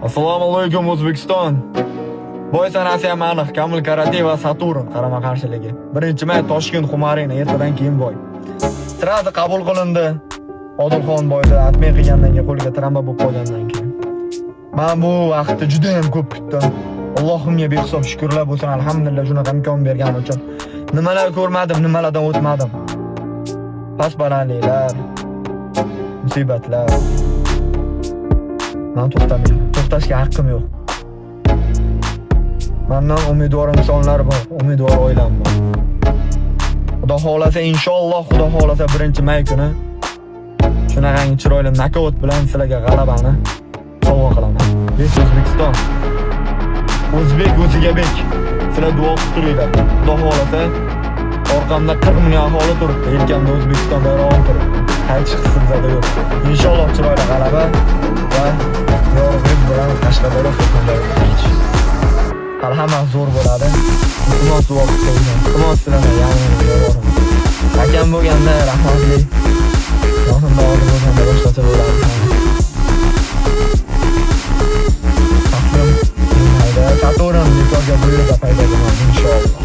Assalomu alaykum O'zbekiston. Boy sanasi ham aniq, Kamil Karate va Saturn qarama-qarshiligi. 1-may Toshkent Xumarina ertadan keyin boy. Sirasi qabul qilindi. Odilxon boyda atmay qilgandan keyin qo'liga travma bo'lib qolgandan keyin. Men bu vaqtda juda ham ko'p kutdim. Allohimga behisob shukrlar bo'lsin, alhamdulillah shunaqa imkon bergani uchun. Nimalar ko'rmadim, nimalardan o'tmadim. Past-balandliklar, musibatlar. Men to'xtamayman. To'xtashga haqqim yo'q. Mendan umidvor insonlar bor, umidvor oilam bor. Xudo xolasa inshaalloh, Xudo xolasa 1-may kuni shunaqangi chiroyli nokaut bilan sizlarga g'alabani sovg'a qilaman. Biz O'zbekiston. O'zbek o'ziga bek. Sizlar duo qilib turinglar. Xudo xolasa orqamda 40 ming aholi turibdi. Yelkamda O'zbekiston bayrog'i turibdi. Hech qismda yo'q. Inshaalloh chiroyli g'alaba va yorug'lik bilan Qashqadaryo so'qinlarga hali hamma zo'r bo'ladi. Iltimos duo qilinglar. Iltimos sizlarga yangi hakam bo'lganda rahmatli. Yonimda olib bo'lganda boshqacha bo'ladi. Saturn nikorga bu yerda paydo bo'ladi inshaalloh.